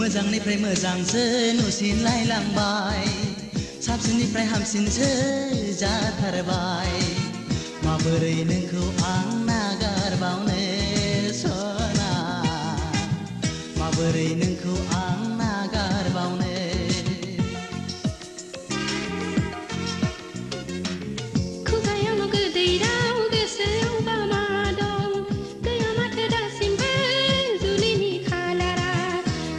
मोजांनिफ्राय मोजांसो नुसिनलायलांबाय साबसिननिफ्राय हामसिनसो जाथारबाय माबोरै नोंखौ आं नागारबावनो सना माबोरै नोंखौ आं नागारबावनो खुगायावल' गोदै राव गोसोआवबा मा दं गैया माथो दासिमबो जुलिनि खालारा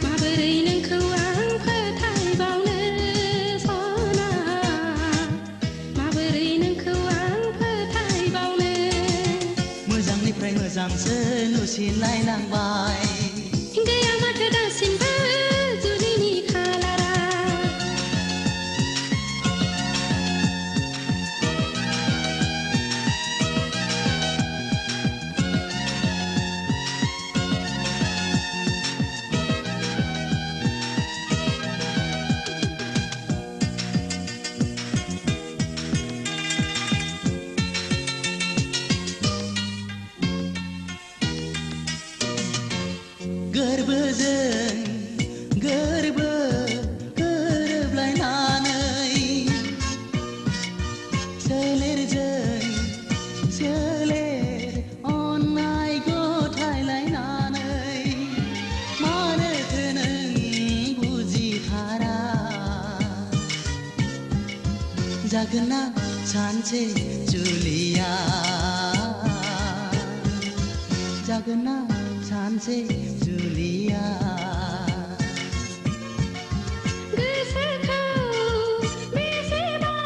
माबोरै नोंखौ आं फोथायबावनो सना माबोरै नोंखौ आं फोथायबावनो मोजांनिफ्राय मोजांसो नुसिनलायलांबाय गैया माथो दासिमबो जुलिनि खालारा गोरबोजों गोरबो गोरोबलायनानै सोलेरजों सोलेर अननाय गथायलायनानै मानोथो नों बुजिथारा जागोन ना सानसे जुलिया जागोन ना सानसे जुलिया गोसोखौ बेसेबां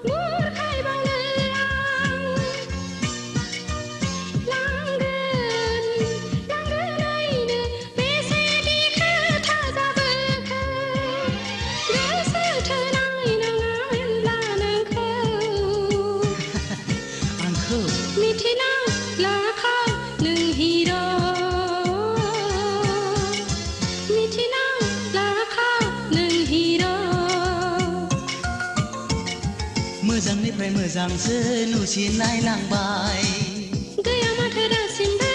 बुरखायबावनो आं लांगोनैनो बेसेदि खोथा जाबोखो गोसोथोनाय नङामोनब्ला नोंखौ आंखौ मिथिना लाखा नों हिर' मिथिना लाखा नों हिर' मोजांनिफ्राय मोजांसो नुसिनलायलांबाय गैया माथो दासिमबो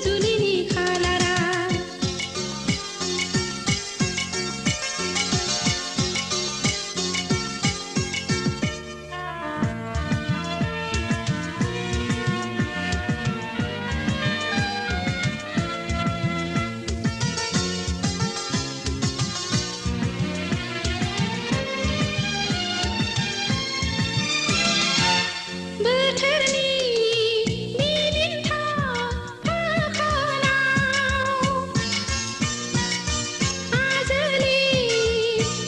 जुलिनि खालारा बोथोरनि बिदिन्था फाखोनाव आजोलि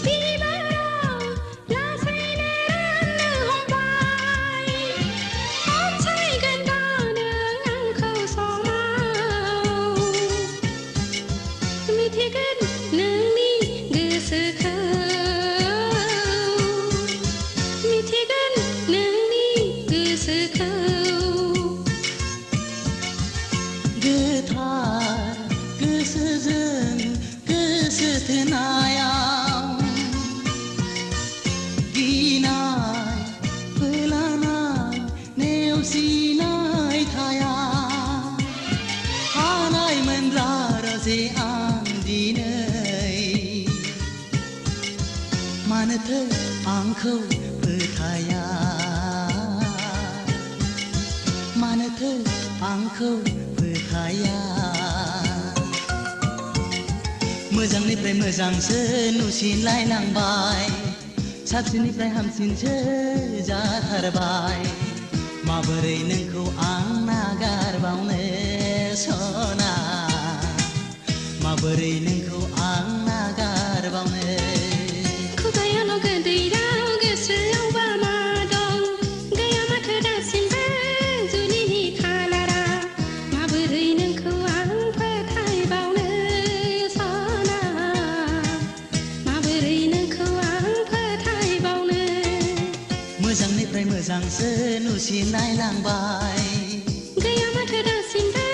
बिबाराव लासैनो राननो हमबाय अनसायगोन दा नों आंखौ समाव मिथिगोन नोंनि गोसोखौ मिथिगोन नोंनि गोसोखौ गोथार गोसोजों गोसो थोनायाव गिनाय फोलानाय नेवसिनाय थाया हानायमोनब्ला राजे आं दिनै मानोथो आंखौ फोथाया मानोथो आंखौ फोथाया मोजांनिफ्राय मोजांसो नुसिनलायलांबाय साबसिननिफ्राय हामसिनसो जाथारबाय माबोरै नोंखौ आं नागारबावनो सना माबोरै नोंखौ आं नागारबावनो खुगायावल' गोदै राव गोसोआवबा मा दं गैया माथो दासिमबो जुलिनि खालारा माबोरै नोंखौ आं फोथायबावनो सना माबोरै नोंखौ आं फोथायबावनो मोजांनिफ्राय मोजांसो नुसिनलायलांबाय गैया माथो दासिमबो